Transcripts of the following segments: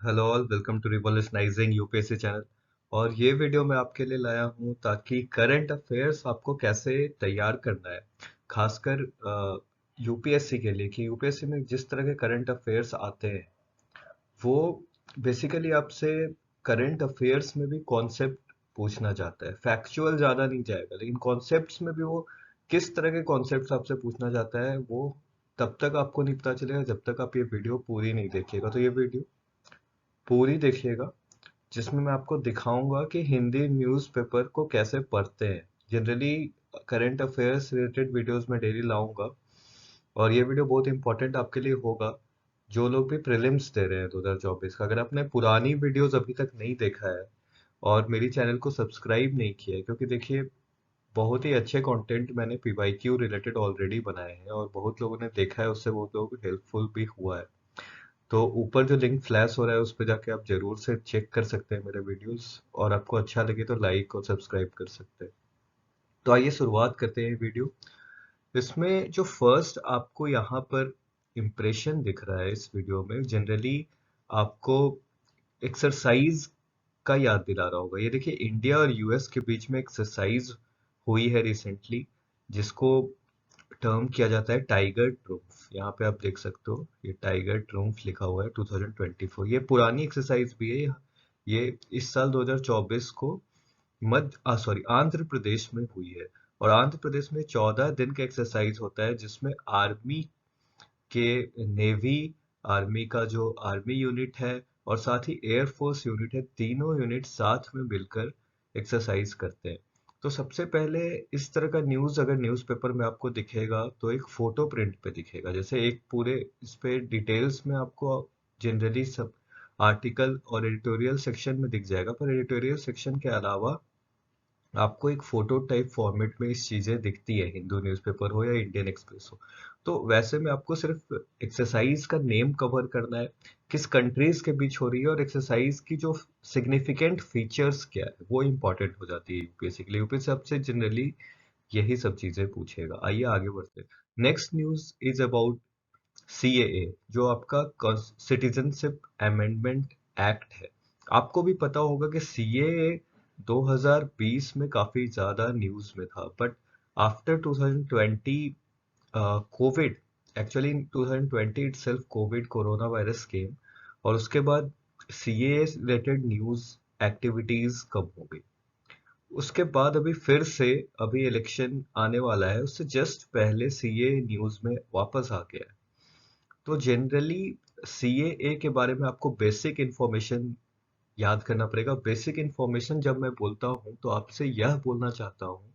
Hello all, welcome to revolutionising UPSC channel. और ये video मैं आपके लिए लाया हूँ ताकि करंट अफेयर्स आपको कैसे तैयार करना है, खासकर यूपीएससी के लिए। कि यूपीएससी में जिस तरह के करंट अफेयर्स आते हैं वो बेसिकली आपसे करंट अफेयर्स में भी कॉन्सेप्ट पूछना चाहता है। फैक्चुअल ज़्यादा नहीं जाएगा, लेकिन कॉन्सेप्ट्स में भी वो किस तरह के कॉन्सेप्ट्स आपसे पूछना चाहता है वो तब तक आपको नहीं पता चलेगा जब तक आप ये वीडियो पूरी नहीं देखिएगा। तो ये वीडियो पूरी देखिएगा, जिसमें मैं आपको दिखाऊंगा कि हिंदी न्यूज़पेपर को कैसे पढ़ते हैं। Generally current affairs related videos मैं डेली लाऊंगा, और ये वीडियो बहुत इंपॉर्टेंट आपके लिए होगा जो लोग भी प्रीलिम्स दे रहे हैं 2024 का। अगर आपने पुरानी वीडियोस अभी तक नहीं देखा है और मेरी चैनल को सब्सक्राइब नहीं किया है, क्योंकि देखिए बहुत ही अच्छे कंटेंट मैंने पीवाईक्यू रिलेटेड ऑलरेडी बनाए हैं और बहुत लोगों ने देखा है, उससे बहुत लोगों को हेल्पफुल भी हुआ है। तो ऊपर जो लिंक फ्लैश हो रहा है उस पर जाके आप जरूर से चेक कर सकते हैं मेरे वीडियोस, और आपको अच्छा लगे तो लाइक और सब्सक्राइब कर सकते हैं। तो आइए शुरुआत करते हैं वीडियो। इसमें जो फर्स्ट आपको यहाँ पर इम्प्रेशन दिख रहा है इस वीडियो में, जनरली आपको एक्सरसाइज का याद दिला रहा होगा। ये देखिए, इंडिया और यूएस के बीच में एक्सरसाइज हुई है रिसेंटली, जिसको टर्म किया जाता है टाइगर ट्रूम्फ। यहाँ पे आप देख सकते हो ये टाइगर ट्रूम्फ लिखा हुआ है 2024। ये पुरानी एक्सरसाइज भी है। ये इस साल 2024 को आंध्र प्रदेश में हुई है। और आंध्र प्रदेश में 14 दिन का एक्सरसाइज होता है, जिसमें आर्मी के, नेवी, आर्मी का जो आर्मी यूनिट है और साथ ही एयरफोर्स यूनिट है, तीनों यूनिट साथ में मिलकर एक्सरसाइज करते हैं। तो सबसे पहले इस तरह का न्यूज़ अगर न्यूज़पेपर में आपको दिखेगा तो एक फोटो प्रिंट पे दिखेगा, जैसे एक पूरे इस पे डिटेल्स में आपको जनरली सब आर्टिकल और एडिटोरियल सेक्शन में दिख जाएगा, पर एडिटोरियल सेक्शन के अलावा आपको एक फोटो टाइप फॉर्मेट में इस चीजें दिखती है, हिंदू न्यूज़पेपर हो या इंडियन एक्सप्रेस हो। तो वैसे में आपको सिर्फ एक्सरसाइज का नेम कवर करना है, किस कंट्रीज के बीच हो रही है, और एक्सरसाइज की जो सिग्निफिकेंट फीचर्स क्या है वो इंपॉर्टेंट हो जाती है यूपीएससी के लिए। यूपीएससी आपसे जनरली यही सब चीजें पूछेगा। आइए आगे बढ़ते हैं। Next news is about CAA, जो आपका सिटीजनशिप अमेंडमेंट एक्ट है। आपको भी पता होगा कि सीएए 2020 में काफी ज्यादा न्यूज में था, but after 2020 covid, actually in 2020 itself covid corona virus came, और उसके बाद सीएए रिलेटेड न्यूज एक्टिविटीज कम हो गई। उसके बाद अभी फिर से, अभी इलेक्शन आने वाला है, उससे जस्ट पहले सीएए न्यूज में वापस आ गया है। तो जनरली सीएए के बारे में आपको बेसिक इंफॉर्मेशन याद करना पड़ेगा। बेसिक इंफॉर्मेशन जब मैं बोलता हूँ तो आपसे यह बोलना चाहता हूँ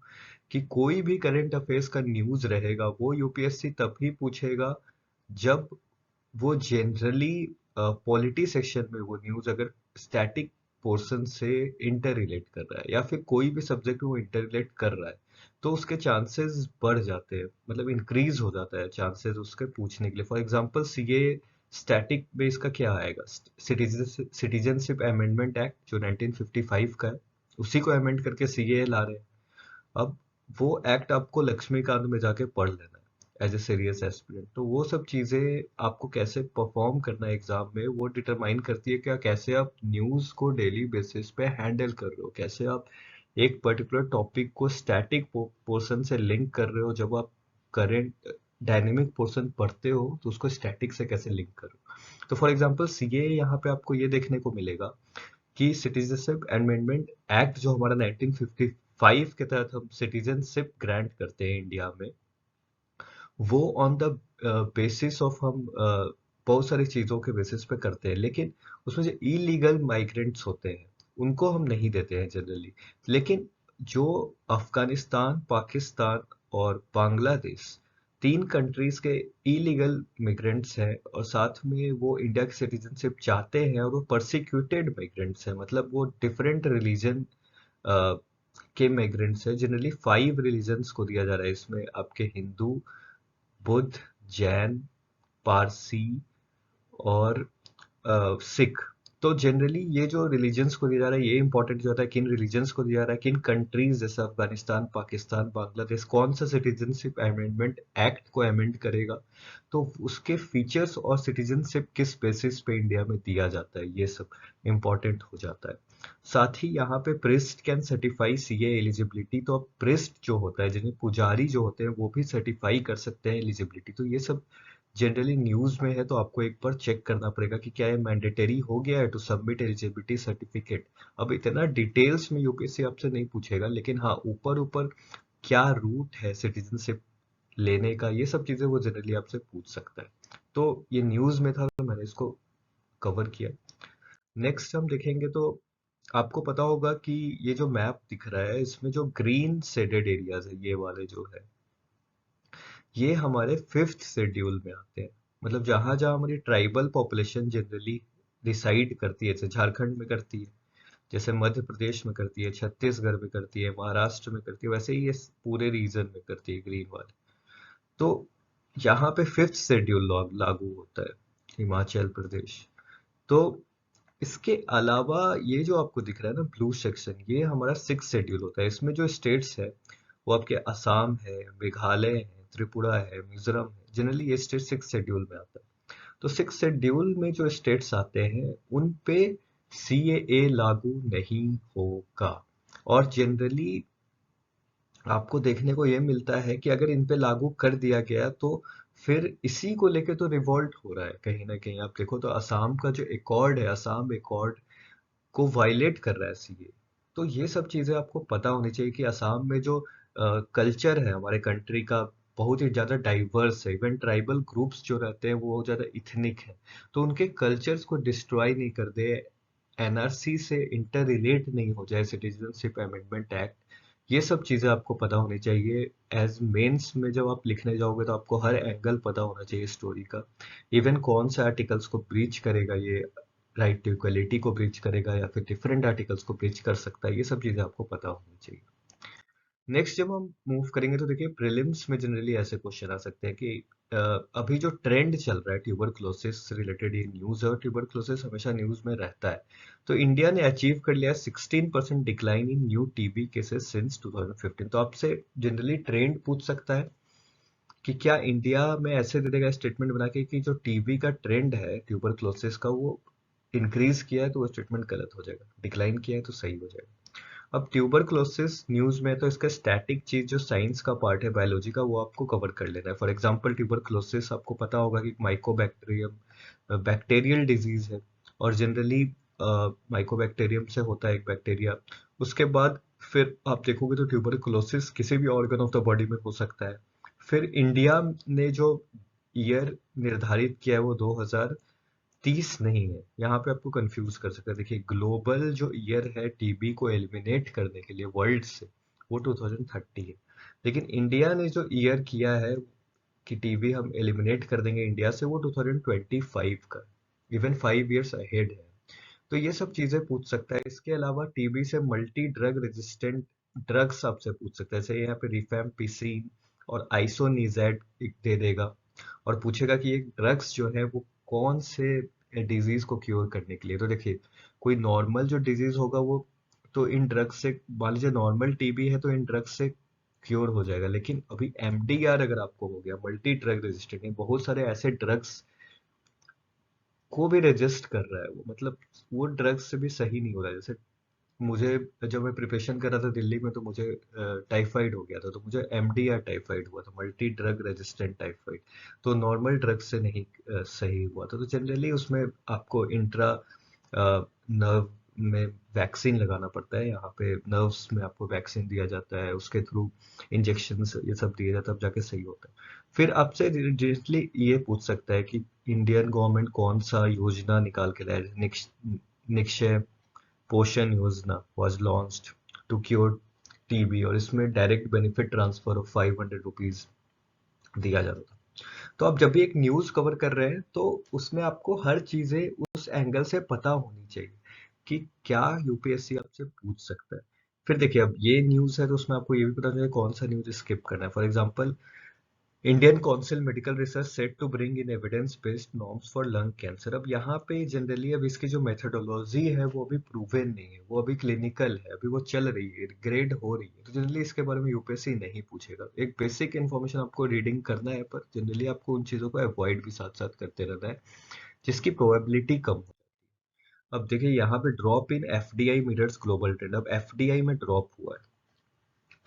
कि कोई भी करंट अफेयर्स का न्यूज़ रहेगा वो यूपीएससी तभी पूछेगा जब वो जनरली पॉलिटी सेक्शन में वो न्यूज़ अगर स्टैटिक पोर्शन से इंटर रिलेट कर रहा है या फिर कोई भी सब्जेक्ट में वो इंटर रिलेट कर रहा है, तो उसके चांसेस बढ़ जाते हैं, मतलब इंक्रीज हो जाता है चांसेस उसके पूछने के लिए। फॉर एग्जांपल सीए स्टैटिक में इसका क्या आएगा, सिटीजनशिप अमेंडमेंट एक्ट जो 1955 का है, उसी को अमेंड करके सीए ला रहे हैं। अब वो एक्ट आपको लक्ष्मीकांत में जाके पढ़ लेना है एज ए सीरियस एस्पिरेंट। तो वो सब चीजें आपको कैसे परफॉर्म करना है एग्जाम में वो डिटरमाइन करती है, क्या कैसे आप न्यूज को डेली बेसिस पे हैंडल कर रहे हो, कैसे आप एक पर्टिकुलर टॉपिक को स्टैटिक पोर्शन से लिंक कर रहे हो। जब आप करेंट डायनेमिक पोर्शन पढ़ते हो तो उसको स्टैटिक से कैसे लिंक करो। तो फॉर एग्जांपल सीए, यहाँ पे आपको ये देखने को मिलेगा कि सिटीजनशिप अमेंडमेंट एक्ट जो हमारा 1955 के तहत हम सिटीजनशिप ग्रांट करते हैं इंडिया में, वो ऑन द बेसिस ऑफ हम बहुत सारी चीज़ों के बेसिस पे करते हैं, लेकिन उसमें जो इलीगल माइग्रेंट्स होते हैं उनको हम नहीं देते हैं जनरली। लेकिन जो अफगानिस्तान, पाकिस्तान और बांग्लादेश, तीन कंट्रीज के इलीगल मिग्रेंट्स हैं और साथ में वो इंडिया की सिटीजनशिप चाहते हैं, और वो परसिक्यूटेड मिग्रेंट्स हैं, मतलब वो डिफरेंट रिलीजन के मिग्रेंट्स हैं। जनरली 5 रिलीजन्स को दिया जा रहा है इसमें, आपके हिंदू, बुद्ध, जैन, पारसी और सिख। तो जनरली ये जो रिलीजन्स को दिया जा रहा है, ये इंपॉर्टेंट जो होता है, किन रिलीजन्स को दिया जा रहा है, किन कंट्रीज जैसे अफगानिस्तान, पाकिस्तान, बांग्लादेश कौन सा सिटीजनशिप अमेंडमेंट एक्ट को अमेंड करेगा, तो उसके फीचर्स और सिटीजनशिप किस बेसिस पे इंडिया में दिया जाता है, ये सब इंपॉर्टेंट हो जाता है। साथ ही यहाँ पे priest can certify CA eligibility, तो अब प्रिस्ट जो होता है, जिन्हें पुजारी जो होते हैं, वो भी सर्टिफाई कर सकते हैं एलिजिबिलिटी। तो ये सब जनरली न्यूज में है, तो आपको एक बार चेक करना पड़ेगा कि क्या ये मैंडेटरी हो गया है टू सबमिट एलिजिबिलिटी सर्टिफिकेट। अब इतना डिटेल्स में यूपीएससी आपसे नहीं पूछेगा, लेकिन हाँ ऊपर ऊपर क्या रूट है सिटीजनशिप लेने का, ये सब चीजें वो जनरली आपसे पूछ सकता है। तो ये न्यूज में था, तो मैंने इसको कवर किया। नेक्स्ट हम देखेंगे तो आपको पता होगा कि ये जो मैप दिख रहा है, इसमें जो ग्रीन शेडेड एरियाज है, ये वाले जो है, ये हमारे फिफ्थ शेड्यूल में आते हैं। मतलब जहां जहां हमारी ट्राइबल पॉपुलेशन जनरली रिसाइड करती है, जैसे झारखंड में करती है, जैसे मध्य प्रदेश में करती है, छत्तीसगढ़ में करती है, महाराष्ट्र में करती है, वैसे ही ये पूरे रीजन में करती है ग्रीन वाले। तो यहाँ पे फिफ्थ शेड्यूल लागू होता है, हिमाचल प्रदेश। तो इसके अलावा ये जो आपको दिख रहा है ना ब्लू सेक्शन, ये हमारा सिक्स शेड्यूल होता है। इसमें जो स्टेट्स है वो आपके असम है, मेघालय है, त्रिपुरा है, मिजोरम है। जनरली ये स्टेट सिक्स शेड्यूल में आता है। तो सिक्स शेड्यूल में जो स्टेट्स आते हैं उन पे सीएए लागू नहीं होगा। और जनरली आपको देखने को ये मिलता है कि अगर इन पे लागू कर दिया गया, तो फिर इसी को लेके तो रिवॉल्ट हो रहा है कहीं ना कहीं। आप देखो तो असम का जो एकॉर्ड है, असम एकॉर्ड को वायलेट कर रहा है सीए। तो ये सब चीजें आपको पता होनी चाहिए कि असम में जो कल्चर है हमारे कंट्री का, बहुत ही ज्यादा डाइवर्स है। इवन ट्राइबल ग्रुप्स जो रहते हैं वो बहुत ज्यादा इथनिक है। तो उनके कल्चर्स को डिस्ट्रॉय नहीं कर दे, एनआरसी से इंटर रिलेट नहीं हो जाए सिटीजनशिप अमेंडमेंट एक्ट, ये सब चीजें आपको पता होनी चाहिए। एज मेंस में जब आप लिखने जाओगे तो आपको हर एंगल पता होना चाहिए स्टोरी का। इवन कौन से आर्टिकल्स को ब्रीच करेगा ये, राइट टू इक्वलिटी को ब्रीच करेगा या फिर डिफरेंट आर्टिकल्स को ब्रीच कर सकता है, ये सब चीजें आपको पता होनी चाहिए। नेक्स्ट जब हम मूव करेंगे तो देखिए प्रीलिम्स में जनरली ऐसे क्वेश्चन आ सकते हैं कि अभी जो ट्रेंड चल रहा है ट्यूबरक्लोसिस से रिलेटेड, ये न्यूज है और ट्यूबरक्लोसिस हमेशा न्यूज में रहता है। तो इंडिया ने अचीव कर लिया 16% decline in new TB cases since 2015। तो आपसे जनरली ट्रेंड पूछ सकता है कि क्या इंडिया में ऐसे दे देगा स्टेटमेंट बना के कि जो टीबी का ट्रेंड है ट्यूबरक्लोसिस का, वो इंक्रीज किया है, तो वो स्टेटमेंट गलत हो जाएगा। डिक्लाइन किया है तो सही हो जाएगा। अब ट्यूबरक्लोसिस न्यूज में है, तो इसका स्टैटिक चीज जो साइंस का पार्ट है बायोलॉजी का, वो आपको कवर कर लेना है। फॉर एग्जांपल ट्यूबरक्लोसिस आपको पता होगा कि माइकोबैक्टीरियम बैक्टीरियल डिजीज है, और जनरली माइकोबैक्टीरियम से होता है एक बैक्टीरिया। उसके बाद फिर आप देखोगे तो ट्यूबरक्लोसिस किसी भी ऑर्गन ऑफ द बॉडी में हो सकता है। फिर इंडिया ने जो ईयर निर्धारित किया है वो 2030 नहीं है। यहाँ पे आपको कंफ्यूज कर सकता है। देखिए ग्लोबल जो ईयर है टीबी को एलिमिनेट करने के लिए वर्ल्ड से, वो 2030 है। लेकिन इंडिया ने जो ईयर किया है कि टीबी हम एलिमिनेट कर देंगे इंडिया से, वो 2025 का, इवन 5 इयर्स अहेड है। तो ये सब चीजें पूछ सकता है। इसके अलावा टीबी से मल्टी ड्रग रेजिस्टेंट ड्रग्स आपसे पूछ सकता है, जैसे यहाँ पे रिफैम्पिसिन और आइसोनिजेड दे देगा, और पूछेगा कि ये ड्रग्स जो है वो कौन से डिजीज को क्योर करने के लिए। तो देखिए कोई नॉर्मल जो डिजीज होगा वो तो इन ड्रग्स से, मान लीजिए नॉर्मल टीबी है तो इन ड्रग्स से क्योर हो जाएगा। लेकिन अभी एमडीआर अगर आपको हो गया, मल्टी ड्रग रेजिस्टेंट, बहुत सारे ऐसे ड्रग्स को भी रेजिस्ट कर रहा है वो, मतलब वो ड्रग्स से भी सही नहीं हो रहा है। जैसे मुझे, जब मैं प्रिपरेशन कर रहा था दिल्ली में, तो मुझे टाइफाइड हो गया था, तो मुझे एमडीआर टाइफाइड हुआ था, मल्टी ड्रग रेजिस्टेंट टाइफाइड। तो नॉर्मल ड्रग से नहीं सही हुआ था। तो जनरली उसमें आपको इंट्रा नर्व में वैक्सीन लगाना पड़ता है। यहाँ पे नर्व्स में आपको वैक्सीन दिया जाता है, उसके थ्रू इंजेक्शन ये सब दिया जाता है, तब जाके सही होता है। फिर आपसे डायरेक्टली ये पूछ सकता है कि इंडियन गवर्नमेंट कौन सा योजना निकाल के लाया है। निक्षय पोषण योजना was launched to cure TB, और इसमें direct benefit transfer of 500 rupees दिया जाता था। तो आप जब भी एक न्यूज कवर कर रहे हैं तो उसमें आपको हर चीजें उस एंगल से पता होनी चाहिए कि क्या यूपीएससी आपसे पूछ सकता है। फिर देखिए अब ये न्यूज है तो उसमें आपको ये भी पता चाहिए कौन सा न्यूज स्किप करना है। For example Indian Council Medical Research set to bring in evidence based norms for lung cancer. अब यहाँ पे जनरली अब इसकी जो मेथोडोलॉजी है वो अभी प्रूवन नहीं है, वो अभी क्लिनिकल है, अभी वो चल रही है, ग्रेड हो रही है, तो जनरली इसके बारे में यूपीएससी नहीं पूछेगा। एक बेसिक इन्फॉर्मेशन आपको रीडिंग करना है, पर जनरली आपको उन चीज़ों को अवॉइड भी साथ साथ करते रहना है जिसकी प्रोबेबिलिटी कम हो। अब देखिए यहाँ पे drop in FDI mirrors global trend. अब एफडीआई में ड्रॉप हुआ है,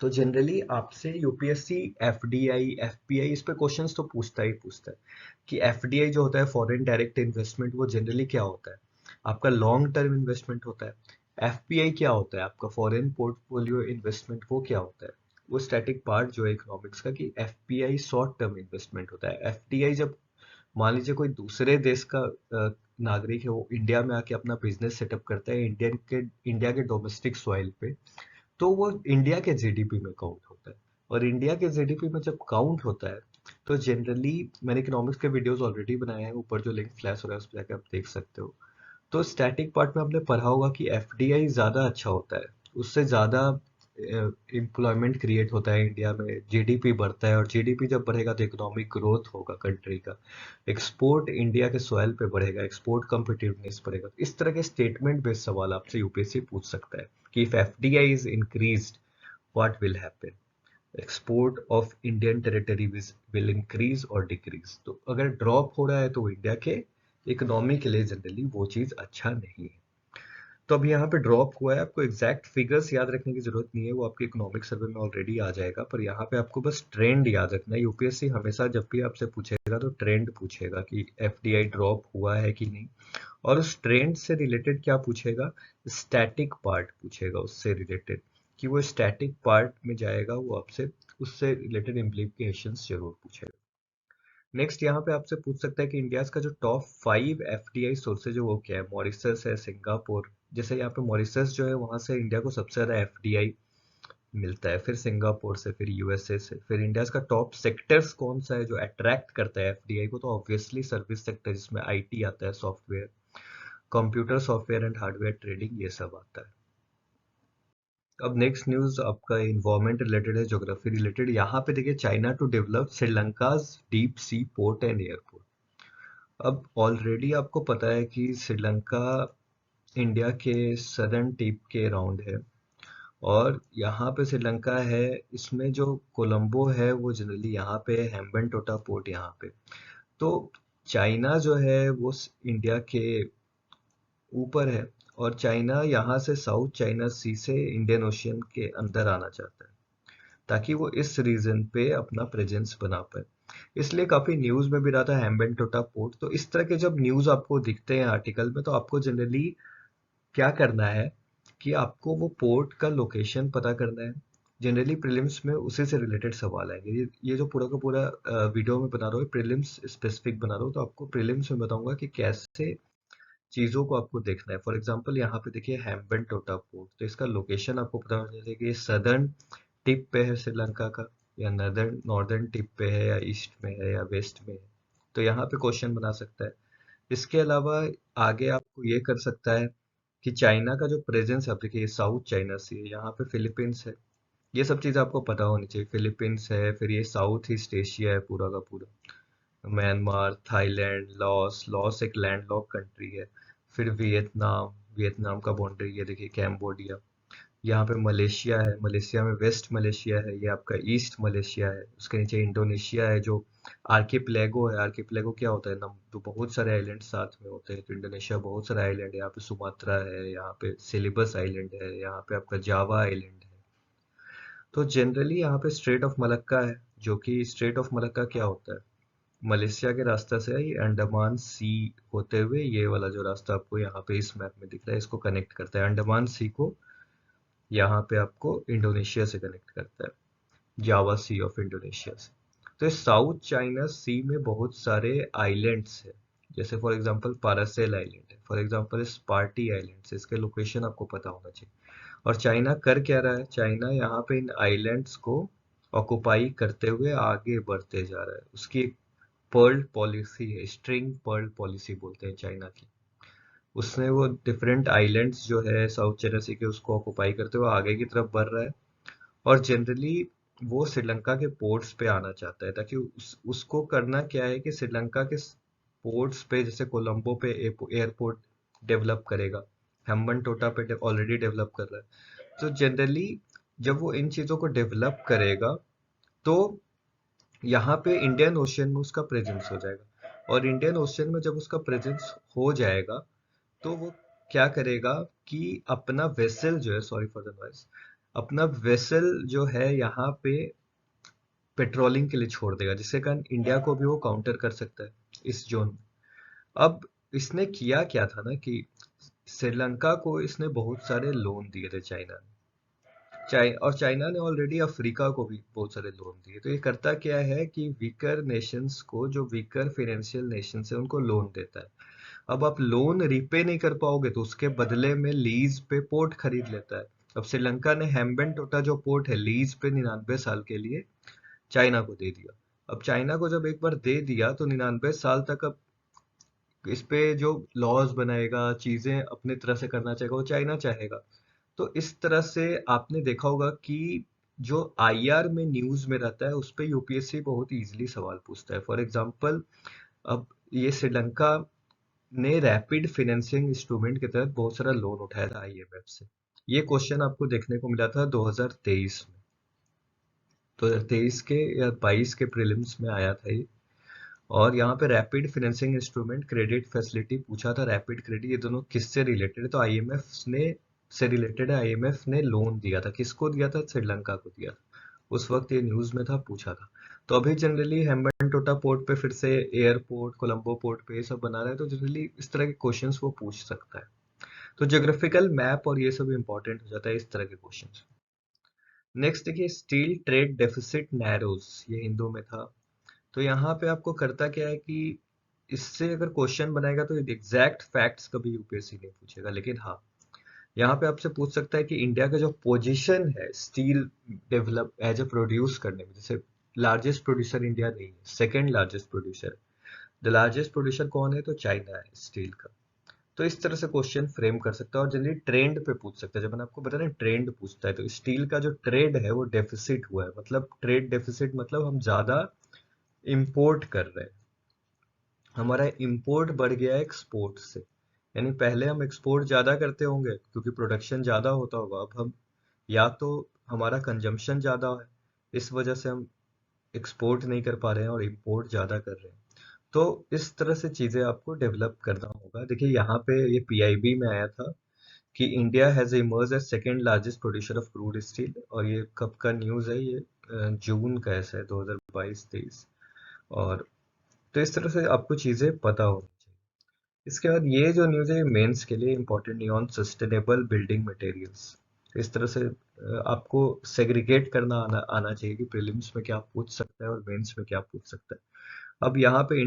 तो जनरली आपसे यूपीएससी एफडीआई एफपीआई इस पे क्वेश्चंस तो पूछता है कि एफडीआई जो होता है फॉरेन डायरेक्ट इन्वेस्टमेंट, वो जनरली क्या होता है, आपका लॉन्ग टर्म इन्वेस्टमेंट होता है। एफपीआई क्या होता है, आपका फॉरेन पोर्टफोलियो इन्वेस्टमेंट, वो क्या होता है, वो स्टैटिक पार्ट जो है इकोनॉमिक्स का, कि एफपीआई शॉर्ट टर्म इन्वेस्टमेंट होता है। एफडीआई जब मान लीजिए कोई दूसरे देश का नागरिक है, वो इंडिया में आके अपना बिजनेस सेटअप करता है इंडिया के डोमेस्टिक सॉइल पे, तो वो इंडिया के जीडीपी में काउंट होता है। और इंडिया के जीडीपी में जब काउंट होता है, तो जनरली मैंने इकोनॉमिक्स के वीडियोस ऑलरेडी बनाए हैं, ऊपर जो लिंक फ्लैश हो रहा है उस पर जाकर आप देख सकते हो। तो स्टैटिक पार्ट में आपने पढ़ा होगा कि एफडीआई ज्यादा अच्छा होता है, उससे ज्यादा एम्प्लॉयमेंट क्रिएट होता है इंडिया में, जीडीपी बढ़ता है, और जीडीपी जब बढ़ेगा तो इकोनॉमिक ग्रोथ होगा कंट्री का, एक्सपोर्ट इंडिया के सॉइल पे बढ़ेगा, एक्सपोर्ट कम्पिटिटिवनेस बढ़ेगा। इस तरह के स्टेटमेंट बेस्ड सवाल आपसे यूपीएससी पूछ सकता है कि if FDI is increased what will happen, export of Indian territory will increase और डिक्रीज। तो अगर ड्रॉप हो रहा है तो वो इंडिया के इकोनॉमी के लिए जनरली वो चीज अच्छा नहीं है। तो अब यहाँ पे ड्रॉप हुआ है, आपको एग्जैक्ट फिगर्स याद रखने की जरूरत नहीं है, वो आपके इकोनॉमिक सर्वे में ऑलरेडी आ जाएगा, पर यहाँ पे आपको बस ट्रेंड याद रखना है। यूपीएससी हमेशा जब भी आपसे पूछेगा तो ट्रेंड पूछेगा कि एफडीआई ड्रॉप हुआ है कि नहीं, और उस ट्रेंड से रिलेटेड क्या पूछेगा, स्टैटिक पार्ट पूछेगा उससे रिलेटेड, कि वो स्टैटिक पार्ट में जाएगा, वो आपसे उससे रिलेटेड इम्प्लीकेशंस जरूर पूछेगा। नेक्स्ट यहाँ पे आपसे पूछ सकता है कि इंडिया का जो टॉप 5 एफडीआई सोर्सेज है वो क्या है। मॉरिशस है, सिंगापुर, जैसे यहाँ पे मॉरिशस जो है वहां से इंडिया को सबसे ज्यादा एफडीआई मिलता है, फिर सिंगापुर से, फिर यूएसए से। फिर इंडिया का टॉप सेक्टर्स कौन सा है जो अट्रैक्ट करता है एफडीआई को, तो ऑब्वियसली सर्विस सेक्टर, जिसमें आईटी आता है, software, computer software and hardware trading, ये सब आता है। अब नेक्स्ट न्यूज आपका इन्वायरमेंट रिलेटेड है, ज्योग्राफी रिलेटेड। यहाँ पे देखिए, China to develop Sri Lanka's deep sea port and airport. अब ऑलरेडी आपको पता है कि श्रीलंका इंडिया के सदर्न टिप के अराउंड है, और यहाँ पे श्रीलंका है, इसमें जो कोलंबो है वो जनरली यहाँ पे है, हेम्बनटोटा पोर्ट यहाँ पे। तो चाइना जो है वो इंडिया के ऊपर है, और चाइना यहाँ से साउथ चाइना सी से इंडियन ओशियन के अंदर आना चाहता है, ताकि वो इस रीजन पे अपना प्रेजेंस बना पाए। इसलिए काफी न्यूज में भी रहा था हेम्बनटोटा पोर्ट। तो इस तरह के जब न्यूज आपको दिखते हैं आर्टिकल में, तो आपको जनरली क्या करना है कि आपको वो पोर्ट का लोकेशन पता करना है। जनरली प्रीलिम्स में उसी से रिलेटेड सवाल आएंगे। ये जो पूरा का पूरा वीडियो में बना रहा हूँ, प्रीलिम्स स्पेसिफिक बना रहा हूँ, तो आपको प्रीलिम्स में बताऊंगा कि कैसे चीजों को आपको देखना है। फॉर एग्जांपल यहाँ पे देखिए हेम्बनटोटा पोर्ट, तो इसका लोकेशन आपको पता होना चाहिए कि ये सदर्न टिप पे है श्रीलंका का, या नॉर्दर्न टिप पे है, या ईस्ट में है, या वेस्ट में है। तो यहाँ पे क्वेश्चन बना सकता है। इसके अलावा आगे आपको ये कर सकता है कि चाइना का जो प्रेजेंस है, आप देखिए साउथ चाइना सी है, यहाँ पे फिलीपींस है, ये सब चीज़ आपको पता होनी चाहिए। फिलीपींस है, फिर ये साउथ ईस्ट एशिया है पूरा का पूरा, म्यांमार, थाईलैंड, लॉस, लॉस एक लैंडलॉक कंट्री है, फिर वियतनाम, वियतनाम का बाउंड्री ये देखिए, कैम्बोडिया, यहाँ पे मलेशिया है, मलेशिया में वेस्ट मलेशिया है, ये आपका ईस्ट मलेशिया है, उसके नीचे इंडोनेशिया है जो आर्किपेलागो है। आर्किपेलागो क्या होता है ना, तो बहुत सारे आइलैंड साथ में होते हैं, तो इंडोनेशिया बहुत सारे आइलैंड है, यहाँ पे सुमात्रा है, यहाँ पे सिलिबस आइलैंड है, यहाँ पे आपका जावा आइलैंड है। तो जनरली यहाँ पे स्ट्रेट ऑफ मलक्का है, जो कि स्ट्रेट ऑफ मलक्का क्या होता है, मलेशिया के रास्ता से है, ये अंडमान सी होते हुए ये वाला जो रास्ता आपको यहाँ पे इस मैप में दिख रहा है, इसको कनेक्ट करता है अंडमान सी को, यहाँ पे आपको इंडोनेशिया से कनेक्ट करता है, जावा सी ऑफ इंडोनेशिया से। तो इस साउथ चाइना सी में बहुत सारे आइलैंड्स हैं, जैसे फॉर एग्जांपल पारासेल आइलैंड है, फॉर एग्जांपल स्पार्टी आइलैंड्स, इसके लोकेशन आपको पता होना चाहिए। और चाइना कर क्या रहा है, चाइना यहाँ पे इन आइलैंड्स को ऑक्युपाई करते हुए आगे बढ़ते जा रहा है। उसकी एक पर्ल पॉलिसी है, स्ट्रिंग पर्ल पॉलिसी बोलते हैं चाइना की। उसने वो डिफरेंट आइलैंड्स जो है साउथ चाइना सी के, उसको ऑक्युपाई करते हुए आगे की तरफ बढ़ रहा है। और जनरली वो श्रीलंका के पोर्ट्स पे आना चाहता है, ताकि उसको करना क्या है कि श्रीलंका के पोर्ट्स पे, जैसे कोलंबो पे एयरपोर्ट डेवलप करेगा, हेम्बन टोटा पे ऑलरेडी डेवलप कर रहा है। तो जनरली जब वो इन चीज़ों को डेवलप करेगा, तो यहाँ पे इंडियन ओशियन में उसका प्रेजेंस हो जाएगा, और इंडियन ओशियन में जब उसका प्रेजेंस हो जाएगा, तो वो क्या करेगा कि अपना वेसल जो है, सॉरी फॉर द नॉइस, अपना वेसल जो है यहाँ पे पेट्रोलिंग के लिए छोड़ देगा, जिसके कारण इंडिया को भी वो काउंटर कर सकता है इस जोन में। अब इसने किया क्या था ना कि श्रीलंका को इसने बहुत सारे लोन दिए थे चाइना ने। और चाइना ने ऑलरेडी अफ्रीका को भी बहुत सारे लोन दिए। तो ये करता क्या है कि वीकर नेशंस को, जो वीकर फाइनेंशियल नेशंस है, उनको लोन देता है। अब आप लोन रिपे नहीं कर पाओगे, तो उसके बदले में लीज पे पोर्ट खरीद लेता है। अब श्रीलंका ने हेम्बन टोटा जो पोर्ट है, लीज पे 99 साल के लिए चाइना को दे दिया। अब चाइना को जब एक बार दे दिया, तो 99 साल तक अब इस पे जो लॉज बनाएगा, चीजें अपने तरह से करना चाहेगा, वो चाइना चाहेगा। तो इस तरह से आपने देखा होगा कि जो आईआर में न्यूज में रहता है, उस पे यूपीएससी बहुत इजीली सवाल पूछता है। फॉर एग्जांपल, अब ये श्रीलंका ने रैपिड फाइनेंसिंग इंस्ट्रूमेंट के तहत बहुत सारा लोन उठाया था आईएमएफ से। ये क्वेश्चन आपको देखने को मिला था 2023 में। 2023 के या 22 के प्रीलिम्स में आया था ये। और यहाँ पे rapid financing instrument, credit facility पूछा था, रैपिड क्रेडिट, ये दोनों किससे रिलेटेड है? तो आईएमएफ ने से रिलेटेड है। आईएमएफ ने लोन दिया था, किसको दिया था? श्रीलंका को दिया था। उस वक्त ये न्यूज में था, पूछा था। तो अभी जनरली हेम्बन पोर्ट पे फिर से एयरपोर्ट, कोलंबो पोर्ट पे ये सब बना रहा है, तो जनरली इस तरह के क्वेश्चंस वो पूछ सकता है। तो ज्योग्राफिकल मैप और ये सब इंपॉर्टेंट हो जाता है इस तरह के क्वेश्चंस। नेक्स्ट देखिए, स्टील ट्रेड डेफिसिट नैरोज, ये हिंदू में था। तो यहाँ पे आपको करता क्या है कि इससे अगर क्वेश्चन बनाएगा, तो एग्जैक्ट फैक्ट्स कभी यूपीएससी नहीं पूछेगा, लेकिन हाँ, यहाँ पे आपसे पूछ सकता है कि इंडिया का जो पोजीशन है steel develop as a produce करने में, जैसे लार्जेस्ट प्रोड्यूसर इंडिया नहीं है, second largest producer. The largest producer कौन है? तो चाइना है स्टील का। तो इस तरह से क्वेश्चन फ्रेम कर सकता है, और जनरली ट्रेंड पे पूछ सकता है। जब मैंने आपको बताया ना, ट्रेंड पूछता है, तो स्टील का जो ट्रेड है वो डेफिसिट हुआ है, मतलब ट्रेड डेफिसिट मतलब हम ज्यादा इंपोर्ट कर रहे हैं, हमारा इंपोर्ट बढ़ गया है एक्सपोर्ट से। यानी पहले हम एक्सपोर्ट ज्यादा करते होंगे क्योंकि प्रोडक्शन ज्यादा होता होगा, अब हम या तो हमारा कंजम्पशन ज्यादा है, इस वजह से हम एक्सपोर्ट नहीं कर पा रहे हैं और इंपोर्ट ज्यादा कर रहे हैं। तो इस तरह से चीजें आपको डेवलप करना होगा। देखिए यहाँ पे ये पीआईबी में आया था कि India has emerge as second largest producer of crude steel, और ये कब का न्यूज़ है? ये जून का ऐसा है, 2022-23। और तो इस तरह से आपको चीजें पता होनी चाहिए। इसके बाद ये जो न्यूज़ है, मेंस के लिए इंपॉर्टेंट नहीं, ऑन सस्टेनेबल बिल्डिंग मटेरियल्स। इस तरह से आपको सेग्रीगेट करना आना चाहिए कि प्रीलिम्स में क्या पूछ सकता है और मेंस में क्या पूछ सकता है। अब यहाँ पे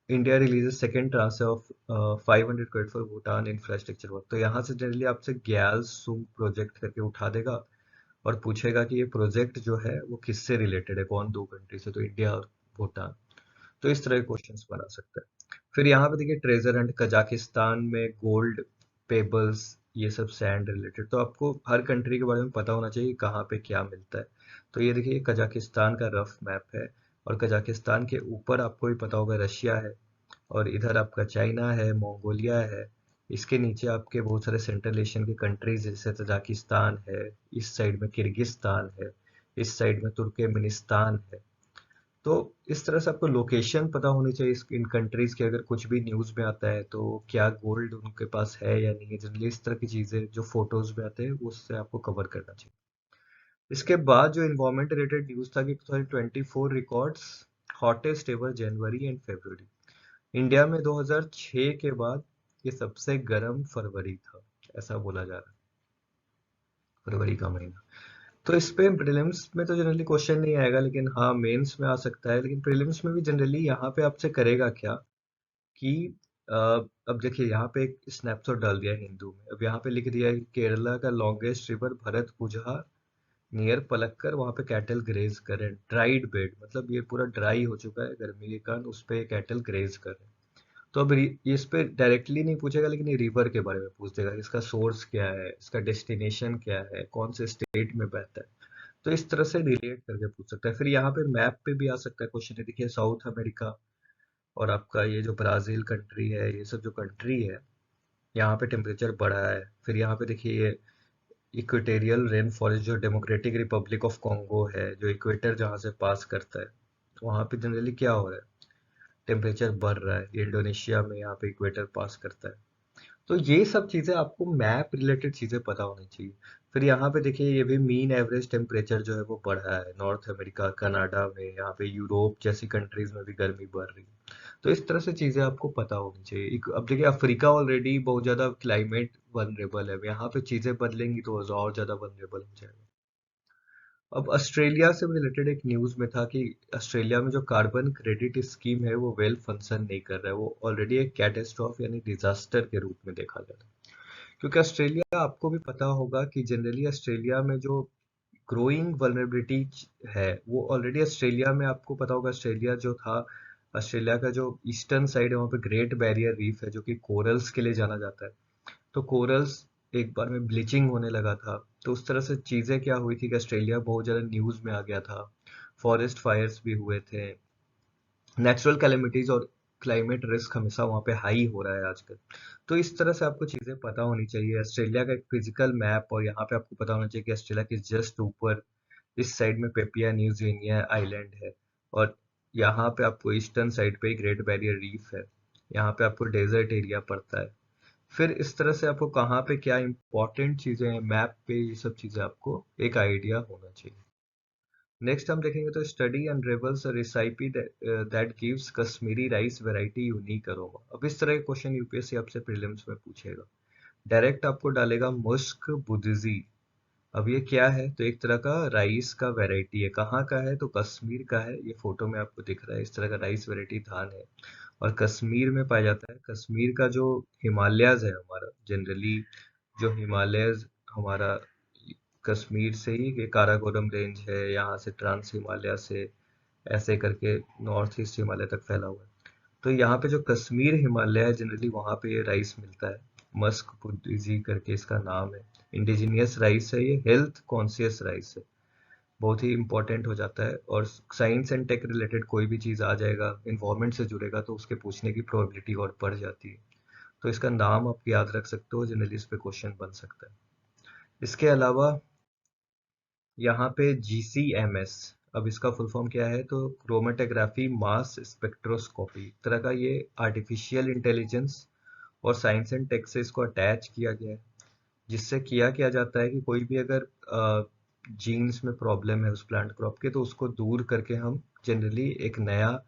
India releases second tranche of 500 crore for Bhutan infrastructure work. तो यहाँ से जनरली आपसे ग्याल सुंग प्रोजेक्ट करके उठा देगा, और पूछेगा कि ये प्रोजेक्ट जो है वो किससे रिलेटेड है, कौन दो कंट्री से? तो इंडिया और भूटान। तो इस तरह के क्वेश्चंस बना सकता है। फिर यहाँ पे देखिए, ट्रेजर हंट, कजाकिस्तान में गोल्ड पेबल्स, ये सब सैंड रिलेटेड। तो आपको हर कंट्री के बारे में पता होना चाहिए कहाँ पे क्या मिलता है। तो ये देखिए, कजाकिस्तान का रफ मैप है, और कजाकिस्तान के ऊपर आपको भी पता होगा रशिया है, और इधर आपका चाइना है, मंगोलिया है। इसके नीचे आपके बहुत सारे सेंट्रल एशियन के कंट्रीज, जैसे तजाकिस्तान है, इस साइड में किर्गिस्तान है, इस साइड में तुर्कमेनिस्तान है। तो इस तरह से आपको लोकेशन पता होनी चाहिए इन कंट्रीज के। अगर कुछ भी न्यूज में आता है, तो क्या गोल्ड उनके पास है या नहीं है, जनरली इस तरह की चीजें जो फोटोज में आते हैं उससे आपको कवर करना चाहिए। इसके बाद जो इन्वायरमेंट रिलेटेड न्यूज था कि 2024 records hottest ever January and February. India में 2006 के बाद ये सबसे गर्म फरवरी था, ऐसा बोला जा रहा है, फरवरी का महीना। तो इस पे प्रीलिम्स में तो जनरली क्वेश्चन नहीं आएगा, लेकिन हाँ मेंस में आ सकता है। लेकिन प्रीलिम्स में भी जनरली यहाँ पे आपसे करेगा क्या कि अब देखिए, यहाँ पे एक स्नैपशॉट डाल दिया है हिंदू में। अब यहाँ पे लिख दिया है कि केरला का लॉन्गेस्ट रिवर भरत पुझा नियर पलक्कर, वहाँ पे कैटल ग्रेज कर रहे हैं, ड्राइड बेड, मतलब ये पूरा ड्राई हो चुका है गर्मी के कारण, उस पे कैटल ग्रेज कर रहे हैं। तो अब इस पे डायरेक्टली नहीं पूछेगा, लेकिन ये रिवर के बारे में पूछ देगा, इसका सोर्स क्या है, इसका डेस्टिनेशन क्या है, कौन से स्टेट में बहता है। तो इस तरह से रिलेट करके पूछ सकता है। फिर यहाँ पे मैप पे भी आ सकता है क्वेश्चन, है देखिए साउथ अमेरिका और आपका ये जो ब्राजील कंट्री है, ये सब जो कंट्री है, यहाँ पे टेम्परेचर बढ़ा है। फिर यहाँ पे देखिए ये इक्वेटेरियल रेन फॉरेस्ट जो डेमोक्रेटिक रिपब्लिक ऑफ कॉन्गो है, जो इक्वेटर जहाँ से पास करता है, तो वहाँ पे जनरली क्या हो रहा है, टेम्परेचर बढ़ रहा है। ये इंडोनेशिया में यहाँ पे इक्वेटर पास करता है। तो ये सब चीज़ें आपको मैप रिलेटेड चीज़ें पता होनी चाहिए। फिर यहाँ पे देखिए ये भी मीन एवरेज टेम्परेचर जो है वो बढ़ा है नॉर्थ अमेरिका, कनाडा में, यहाँ पे यूरोप जैसी कंट्रीज में भी गर्मी बढ़ रही है। तो इस तरह से चीज़ें आपको पता होनी चाहिए। अब देखिए अफ्रीका ऑलरेडी बहुत ज़्यादा क्लाइमेट वनरेबल है, यहाँ पे चीज़ें बदलेंगी तो और ज़्यादा वनरेबल हो जाएगा। अब ऑस्ट्रेलिया से रिलेटेड एक न्यूज़ में था कि ऑस्ट्रेलिया में जो कार्बन क्रेडिट स्कीम है वो वेल फंक्शन नहीं कर रहा है, वो ऑलरेडी एक कैटेस्ट्रॉफ यानी डिजास्टर के रूप में देखा जा रहा है। क्योंकि ऑस्ट्रेलिया, आपको भी पता होगा कि जनरली ऑस्ट्रेलिया में जो ग्रोइंग वल्नरेबिलिटी है, वो ऑलरेडी ऑस्ट्रेलिया में, आपको पता होगा ऑस्ट्रेलिया जो था, ऑस्ट्रेलिया का जो ईस्टर्न साइड है वहाँ पे ग्रेट बैरियर रीफ है जो कि कोरल्स के लिए जाना जाता है। तो कोरल्स एक बार में ब्लीचिंग होने लगा था। तो उस तरह से चीज़ें क्या हुई थी कि ऑस्ट्रेलिया बहुत ज़्यादा न्यूज़ में आ गया था। फॉरेस्ट फायर्स भी हुए थे, नेचुरल कैलेमिटीज और क्लाइमेट रिस्क हमेशा वहाँ पे हाई हो रहा है आजकल। तो इस तरह से आपको चीज़ें पता होनी चाहिए। ऑस्ट्रेलिया का एक फिजिकल मैप, और यहाँ पे आपको पता होना चाहिए कि ऑस्ट्रेलिया के जस्ट ऊपर इस साइड में पेपिया न्यू गिनिया आइलैंड है, और यहाँ पे आपको ईस्टर्न साइड पे ग्रेट बैरियर रीफ है। यहाँ पे आपको डेजर्ट एरिया पड़ता है। फिर इस तरह से आपको कहाँ पे क्या इंपॉर्टेंट चीजें हैं मैप पे, ये सब चीजें आपको एक आइडिया होना चाहिए। नेक्स्ट हम देखेंगे तो study unravels recipe that gives Kashmiri rice variety unique aroma. अब इस तरह के क्वेश्चन यूपीएससी आपसे प्रीलिम्स में पूछेगा। डायरेक्ट आपको डालेगा मुस्क बुद्जी। अब ये क्या है, तो एक तरह का राइस का वैरायटी है। कहाँ का है, तो कश्मीर का है। ये फोटो में आपको दिख रहा है, इस तरह का राइस वैरायटी धान है और कश्मीर में पाया जाता है। कश्मीर का जो हिमालयाज है हमारा, जनरली जो हिमालयज हमारा, कश्मीर से ही ये काराकोरम रेंज है, यहाँ से ट्रांस हिमालय से ऐसे करके नॉर्थ ईस्ट हिमालय तक फैला हुआ है। तो यहाँ पे जो कश्मीर हिमालय है, जनरली वहाँ पे ये राइस मिलता है। मस्क पुदीजी करके इसका नाम है। इंडिजिनियस राइस है, ये हेल्थ कॉन्शियस राइस है, बहुत ही इंपॉर्टेंट हो जाता है। और साइंस एंड टेक रिलेटेड कोई भी चीज़ आ जाएगा, इन्वायरमेंट से जुड़ेगा, तो उसके पूछने की प्रोबेबिलिटी और बढ़ जाती है। तो इसका नाम आप याद रख सकते हो, जनरली इस पे क्वेश्चन बन सकता है। इसके अलावा यहाँ पे GCMS, अब इसका फुल फॉर्म क्या है, तो क्रोमेटोग्राफी मास स्पेक्ट्रोस्कोपी तरह का ये आर्टिफिशियल इंटेलिजेंस और साइंस एंड टेक से इसको अटैच किया गया है। जिससे किया क्या जाता है कि कोई भी अगर जीन्स में प्रॉब्लम है उस प्लांट क्रॉप के, तो उसको दूर करके हम जनरली एक नया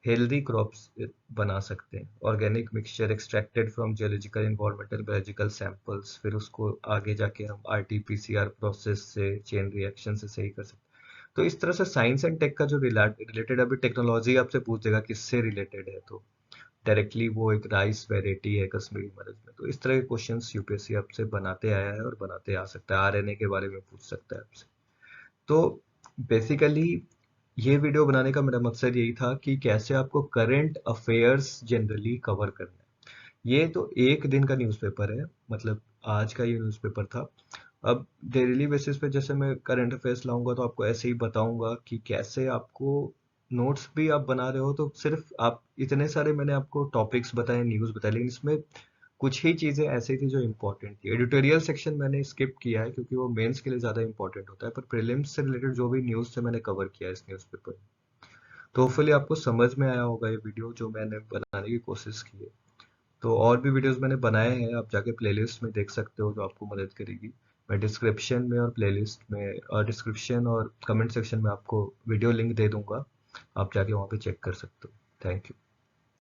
हेल्दी क्रॉप्स बना सकते हैं। Organic mixture extracted from geological environmental biological samples, फिर उसको आगे जाके हम RT-PCR प्रोसेस से चेन रिएक्शन से सही कर सकते हैं। तो इस तरह से साइंस एंड टेक का जो रिलेटेड, अभी टेक्नोलॉजी आपसे पूछ देगा किससे रिलेटेड है, तो डायरेक्टली वो एक राइस वेराइटी है कश्मीरी मरज में। तो इस तरह के क्वेश्चंस यूपीएससी आपसे बनाते आया है और बनाते आ सकता है। RNA के बारे में पूछ सकता है आपसे। तो बेसिकली ये वीडियो बनाने का मेरा मकसद यही था कि कैसे आपको करंट अफेयर्स जनरली कवर करना है। ये तो एक दिन का न्यूज़पेपर है, मतलब आज का ये न्यूज़पेपर था। अब डेली बेसिस पे जैसे मैं करंट अफेयर्स लाऊंगा तो आपको ऐसे ही बताऊंगा कि कैसे आपको नोट्स भी आप बना रहे हो, तो सिर्फ आप इतने सारे मैंने आपको टॉपिक्स बताए, न्यूज़ बताए, लेकिन इसमें कुछ ही चीज़ें ऐसी थी जो इम्पोर्टेंट थी। एडिटोरियल सेक्शन मैंने स्किप किया है क्योंकि वो मेंस के लिए ज़्यादा इंपॉर्टेंट होता है, पर प्रीलिम्स से रिलेटेड जो भी न्यूज़ थे मैंने कवर किया है इस न्यूज़पेपर। तो होपफुली आपको समझ में आया होगा ये वीडियो जो मैंने बनाने की कोशिश की है। तो और भी वीडियोस मैंने बनाए हैं, आप जाके प्लेलिस्ट में देख सकते हो, जो आपको मदद करेगी। मैं डिस्क्रिप्शन में और प्लेलिस्ट में और डिस्क्रिप्शन और कमेंट सेक्शन में आपको वीडियो लिंक दे दूंगा, आप जाके वहाँ पे चेक कर सकते हो। Thank you.